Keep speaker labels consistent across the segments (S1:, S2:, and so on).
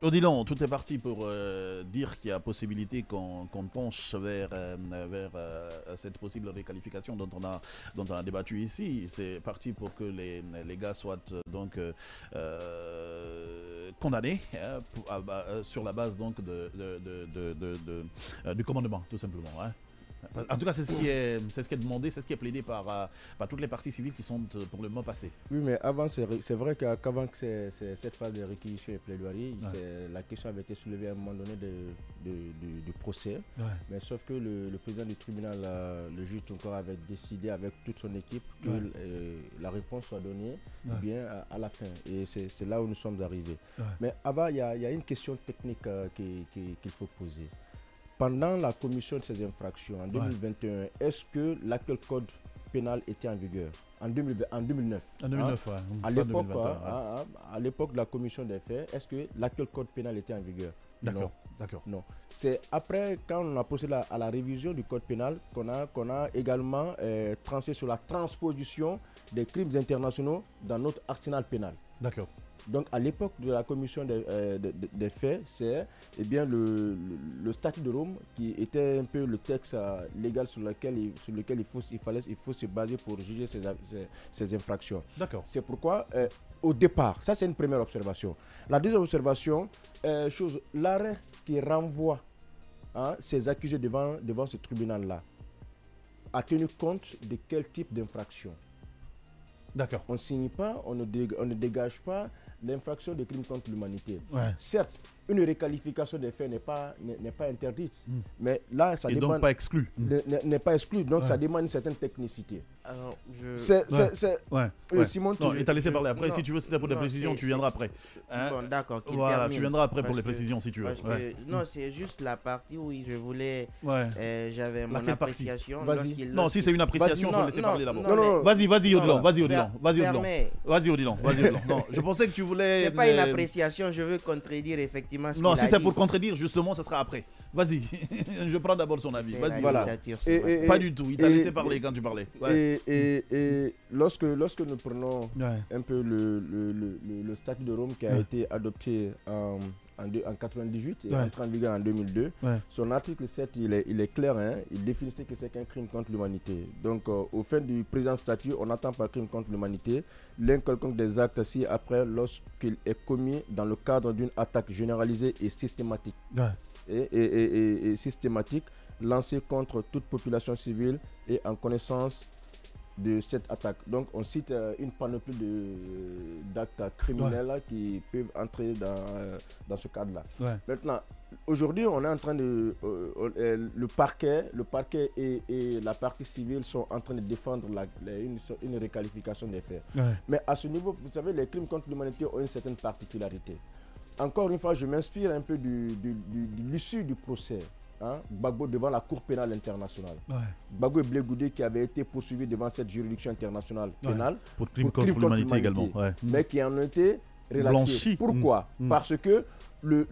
S1: Odilon, tout est parti pour dire qu'il y a possibilité qu'on penche vers cette possible réqualification dont on a débattu ici. C'est parti pour que les gars soient condamnés sur la base donc du commandement, tout simplement. Hein. En tout cas, c'est ce qui est demandé, c'est ce qui est plaidé par toutes les parties civiles qui sont pour le moment passées.
S2: Oui, mais avant, c'est vrai qu'avant que cette phase de réquisition et plaidoirie, la question avait été soulevée à un moment donné du procès. Ouais. Mais sauf que le président du tribunal, le juge encore avait décidé avec toute son équipe que la réponse soit donnée bien à la fin. Et c'est là où nous sommes arrivés. Ouais. Mais avant, il y a une question technique qu'il faut poser. Pendant la commission de ces infractions en 2021, est-ce que l'actuel code pénal était en vigueur en 2009? En 2009, à l'époque de la commission des faits, est-ce que l'actuel code pénal était en vigueur?
S1: D'accord.
S2: Non. C'est après, quand on a procédé à la révision du code pénal, qu'on a également tranché sur la transposition des crimes internationaux dans notre arsenal pénal.
S1: D'accord.
S2: Donc, à l'époque de la commission des faits, c'est le statut de Rome qui était un peu le texte légal sur lequel il faut se baser pour juger ces infractions.
S1: D'accord.
S2: C'est pourquoi, au départ, ça c'est une première observation. La deuxième observation, l'arrêt qui renvoie ces accusés devant ce tribunal-là a tenu compte de quel type d'infraction?
S1: D'accord.
S2: On ne signe pas, on ne dégage pas l'infraction de crimes contre l'humanité.
S1: Ouais.
S2: Certes, une réqualification des faits n'est pas interdite, mais là, ça demande...
S1: donc pas exclu.
S2: N'est pas exclu, donc ça demande une certaine technicité.
S3: Alors,
S1: Simon, il t'a laissé parler. Après, si tu veux, c'était pour des précisions, tu viendras après.
S3: Hein? Bon, d'accord.
S1: Voilà, tu viendras après pour les précisions, si tu veux.
S3: Non, c'est juste la partie où je voulais... J'avais mon
S1: appréciation.
S3: Non,
S1: si c'est une appréciation, il faut laisser parler d'abord.
S2: Non.
S1: Vas-y, Odilon. Vas-y, Odilon. Non, je pensais que tu voulais...
S3: C'est pas une appréciation, je veux contredire effectivement ce qu'il a dit.
S1: Non, si c'est pour contredire, justement, ça sera après. Vas-y, je prends d'abord son avis. Vas-y.
S2: Voilà.
S1: Pas du tout, il t'a laissé parler quand tu parlais.
S2: Et lorsque nous prenons un peu le statut de Rome qui a été adopté en 1998 et entré en vigueur en 2002, son article 7, il est clair, il définissait que c'est qu'un crime contre l'humanité. Donc, au fin du présent statut, on n'attend pas crime contre l'humanité l'un quelconque des actes ci après lorsqu'il est commis dans le cadre d'une attaque généralisée et systématique. Et systématique lancée contre toute population civile et en connaissance de cette attaque. Donc on cite une panoplie d'actes criminels qui peuvent entrer dans ce cadre-là. Maintenant, aujourd'hui, on est en train de... le parquet et la partie civile sont en train de défendre une réqualification des faits. Mais à ce niveau, vous savez, les crimes contre l'humanité ont une certaine particularité. Encore une fois, je m'inspire un peu de l'issue du procès. Gbagbo devant la Cour pénale internationale. Gbagbo et Blé Goudé qui avaient été poursuivis devant cette juridiction internationale pénale
S1: pour crimes contre l'humanité également.
S2: Mais qui en ont été relaxés. Pourquoi? Parce que le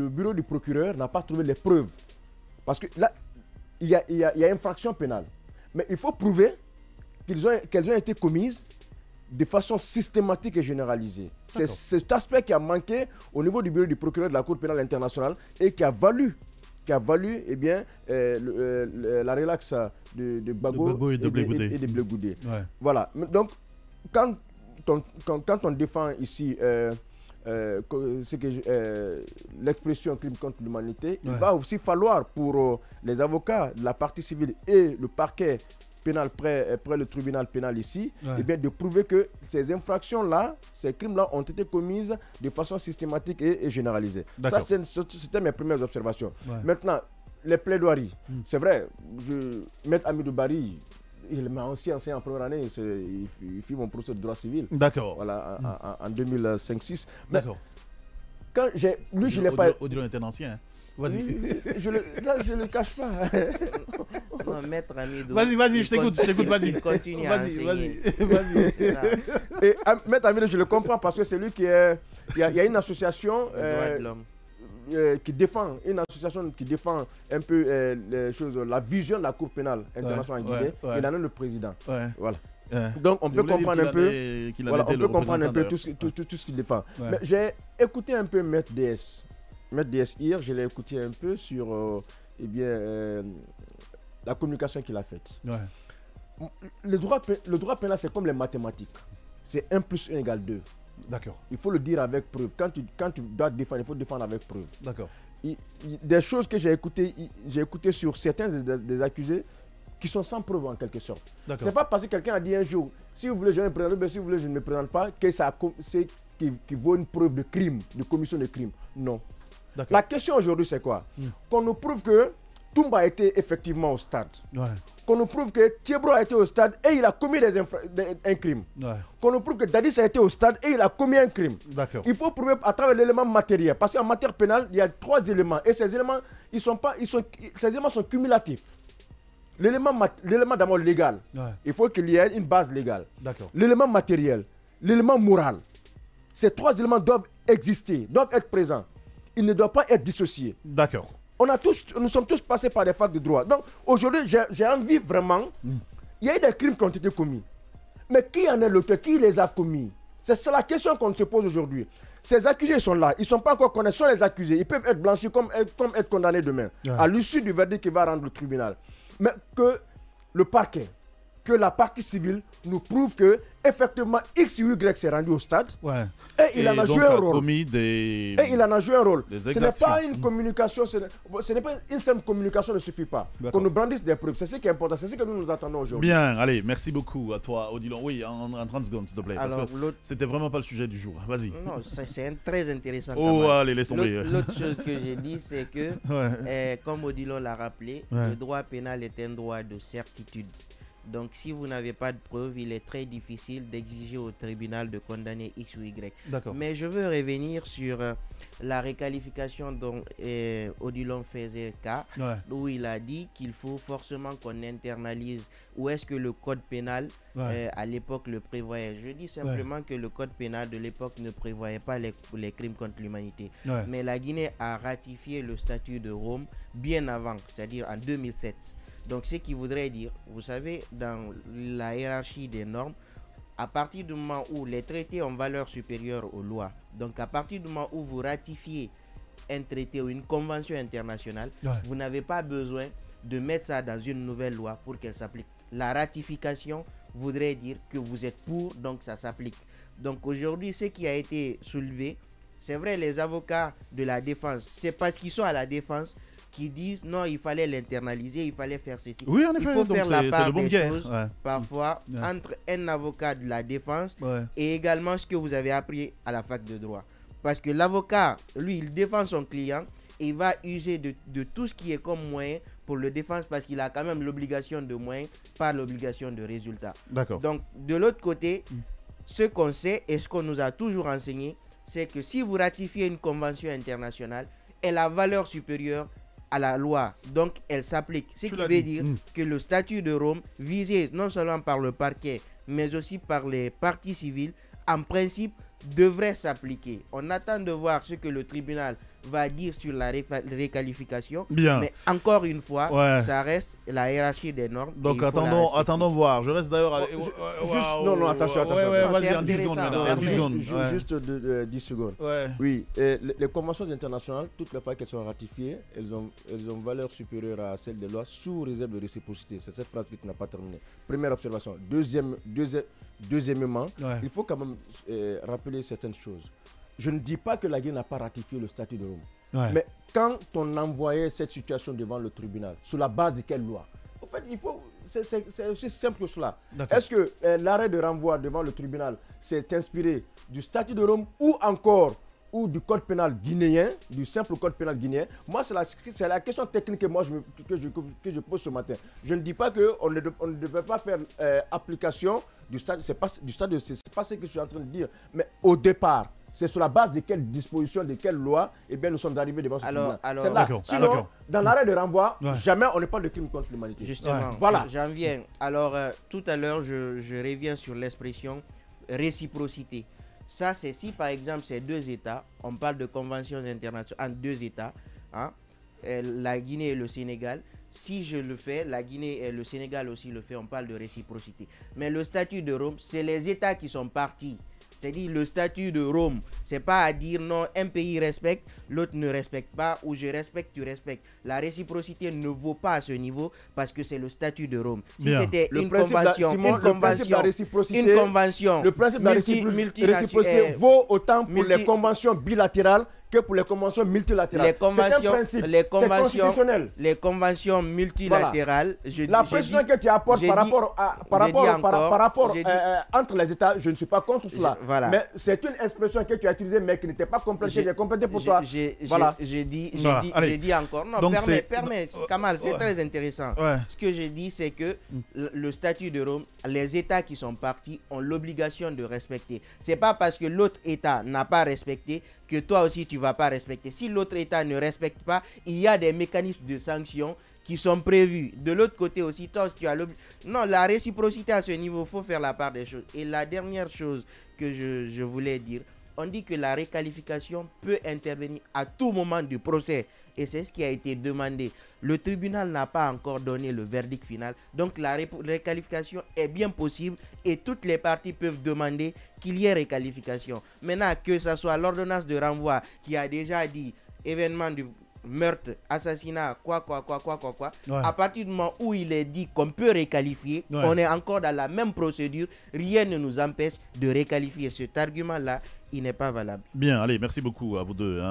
S2: bureau du procureur n'a pas trouvé les preuves. Parce que là, il y a infraction pénale. Mais il faut prouver qu'elles ont été commises de façon systématique et généralisée. C'est cet aspect qui a manqué au niveau du bureau du procureur de la Cour pénale internationale et qui a valu la relaxe de Gbagbo
S1: et de Blé
S2: Goudé. Voilà. Donc, quand on défend ici l'expression crime contre l'humanité, il va aussi falloir pour les avocats de la partie civile et le parquet pénal près le tribunal pénal ici, et bien de prouver que ces infractions-là, ces crimes-là ont été commises de façon systématique et généralisée. Ça, c'était mes premières observations. Maintenant, les plaidoiries. C'est vrai, Maître Amidou Bari, il m'a aussi enseigné en première année, il fit mon procès de droit civil.
S1: D'accord.
S2: Voilà, en 2005-6.
S1: D'accord.
S2: Lui, je ne l'ai pas...
S1: Odilon était ancien. Vas-y.
S2: Je le cache pas.
S3: Non, Maître Amidou.
S1: Vas-y, je t'écoute, vas-y.
S3: Continue à enseigner.
S2: Vas-y. Et Maître Amidou, je le comprends parce que c'est lui qui est... Il y a une association... qui défend un peu les choses, la vision de la Cour pénale internationale en Guinée. Il en est le président. Voilà. Donc on peut comprendre un peu, voilà, on peut comprendre un peu tout ce qu'il défend. Mais j'ai écouté un peu Maître DS. Maître DS hier, je l'ai écouté un peu sur la communication qu'il a faite. Le droit pénal, c'est comme les mathématiques. C'est 1 + 1 = 2.
S1: D'accord.
S2: Il faut le dire avec preuve. Quand tu dois défendre, il faut défendre avec preuve.
S1: D'accord.
S2: Des choses que j'ai écoutées sur certains des accusés qui sont sans preuve en quelque sorte. Ce n'est pas parce que quelqu'un a dit un jour, si vous voulez, je vais me présenter, mais si vous voulez, je ne me présente pas, que c'est qui vaut une preuve de crime, de commission de crime. Non. La question aujourd'hui, c'est quoi? Qu'on nous prouve que Toumba était effectivement au stade. Qu'on nous prouve que Thiebro a été au stade et il a commis un crime. Qu'on nous prouve que Dadis a été au stade et il a commis un crime. Il faut prouver à travers l'élément matériel. Parce qu'en matière pénale, il y a 3 éléments. Et ces éléments, ces éléments sont cumulatifs. L'élément d'abord légal. Il faut qu'il y ait une base légale. L'élément matériel. L'élément moral. Ces 3 éléments doivent exister, doivent être présents. Ils ne doivent pas être dissociés.
S1: D'accord.
S2: Nous sommes tous passés par des facs de droit. Donc aujourd'hui, j'ai envie vraiment. Il y a eu des crimes qui ont été commis. Mais qui en est l'auteur? Qui les a commis? C'est la question qu'on se pose aujourd'hui. Ces accusés sont là. Ils ne sont pas encore connus. Ce sont les accusés. Ils peuvent être blanchis comme être condamnés demain. À l'issue du verdict qu'il va rendre le tribunal. Mais que le parquet, que la partie civile nous prouve que effectivement X ou Y s'est rendu au stade et il en a joué un rôle. Et il en a joué un rôle. Ce n'est pas une communication, ce n'est pas une simple communication, ne suffit pas. Qu'on nous brandisse des preuves, c'est ce qui est important, c'est ce que nous attendons aujourd'hui.
S1: Bien, allez, merci beaucoup à toi, Odilon. Oui, en 30 secondes, s'il te plaît, parce que c'était vraiment pas le sujet du jour. Vas-y.
S3: Non, c'est très intéressant.
S1: Allez, laisse tomber.
S3: L'autre chose que j'ai dit, c'est que, comme Odilon l'a rappelé, le droit pénal est un droit de certitude. Donc, si vous n'avez pas de preuves, il est très difficile d'exiger au tribunal de condamner X ou Y. Mais je veux revenir sur la réqualification dont Odilon faisait cas, où il a dit qu'il faut forcément qu'on internalise où est-ce que le code pénal à l'époque le prévoyait. Je dis simplement que le code pénal de l'époque ne prévoyait pas les crimes contre l'humanité. Mais la Guinée a ratifié le statut de Rome bien avant, c'est-à-dire en 2007. Donc, ce qui voudrait dire, vous savez, dans la hiérarchie des normes, à partir du moment où les traités ont valeur supérieure aux lois, donc à partir du moment où vous ratifiez un traité ou une convention internationale, vous n'avez pas besoin de mettre ça dans une nouvelle loi pour qu'elle s'applique. La ratification voudrait dire que vous êtes pour, donc ça s'applique. Donc aujourd'hui, ce qui a été soulevé, c'est vrai, les avocats de la défense, c'est parce qu'ils sont à la défense qui disent non, il fallait l'internaliser, il fallait faire ceci.
S1: Oui, en effet,
S3: il faut faire la part des choses
S1: parfois
S3: entre un avocat de la défense et également ce que vous avez appris à la fac de droit. Parce que l'avocat, lui, il défend son client et il va user de tout ce qui est comme moyen pour le défendre parce qu'il a quand même l'obligation de moyen, pas l'obligation de résultat. Donc, de l'autre côté, ce qu'on sait et ce qu'on nous a toujours enseigné, c'est que si vous ratifiez une convention internationale, elle a valeur supérieure à la loi, donc elle s'applique. Ce qui veut dire que le statut de Rome, visé non seulement par le parquet, mais aussi par les parties civiles, en principe, devrait s'appliquer. On attend de voir ce que le tribunal va dire sur la réqualification. Mais encore une fois, ça reste la hiérarchie des normes.
S1: Donc attendons voir. Je reste d'ailleurs avec...
S2: Non, attention.
S1: Vas-y, en 10 secondes.
S2: Juste 10 secondes. Oui, les conventions internationales, toutes les fois qu'elles sont ratifiées, elles ont valeur supérieure à celle des lois sous réserve de réciprocité. C'est cette phrase que tu n'as pas terminée. Première observation. Deuxièmement, il faut quand même rappeler certaines choses. Je ne dis pas que la Guinée n'a pas ratifié le statut de Rome. Mais quand on envoyait cette situation devant le tribunal, sur la base de quelle loi? En fait, c'est aussi simple que cela. Est-ce que l'arrêt de renvoi devant le tribunal s'est inspiré du statut de Rome ou du code pénal guinéen, du simple code pénal guinéen? Moi, c'est la question technique que je pose ce matin. Je ne dis pas qu'on ne devait pas faire application du statut, c'est pas ce que je suis en train de dire. Mais au départ, c'est sur la base de quelle disposition, de quelle loi, nous sommes arrivés devant ce tribunal. C'est là. Sinon, dans l'arrêt de renvoi, jamais on ne parle de crime contre l'humanité.
S3: Justement, voilà. J'en viens. Alors, tout à l'heure, je reviens sur l'expression réciprocité. Ça, c'est si par exemple ces deux États, on parle de conventions internationales entre deux États, la Guinée et le Sénégal, si je le fais, la Guinée et le Sénégal aussi le fait, on parle de réciprocité. Mais le statut de Rome, c'est les États qui sont partis. C'est-à-dire le statut de Rome, c'est pas à dire non, un pays respecte, l'autre ne respecte pas, ou je respecte, tu respectes. La réciprocité ne vaut pas à ce niveau parce que c'est le statut de Rome. Si c'était une convention,
S2: le principe de la réciprocité vaut autant pour les conventions bilatérales que pour les conventions multilatérales.
S3: Les conventions multilatérales,
S2: voilà. La précision que tu apportes par rapport entre les États, je ne suis pas contre cela. Voilà. Mais c'est une expression que tu as utilisée mais qui n'était pas complétée. J'ai complété pour toi.
S3: J'ai dit encore. Non, donc permets, Kamal, c'est très intéressant. Ce que j'ai dit, c'est que le statut de Rome, les États qui sont partis ont l'obligation de respecter. C'est pas parce que l'autre État n'a pas respecté que toi aussi tu vas pas respecter. Si l'autre État ne respecte pas, il y a des mécanismes de sanctions qui sont prévus. De l'autre côté aussi, toi tu as non, la réciprocité à ce niveau, il faut faire la part des choses. Et la dernière chose que je voulais dire, on dit que la réqualification peut intervenir à tout moment du procès. Et c'est ce qui a été demandé. Le tribunal n'a pas encore donné le verdict final. Donc la réqualification est bien possible et toutes les parties peuvent demander qu'il y ait réqualification. Maintenant, que ce soit l'ordonnance de renvoi qui a déjà dit événement du meurtre, assassinat, quoi. À partir du moment où il est dit qu'on peut réqualifier, on est encore dans la même procédure. Rien ne nous empêche de réqualifier. Cet argument-là, il n'est pas valable.
S1: Bien, allez, merci beaucoup à vous deux.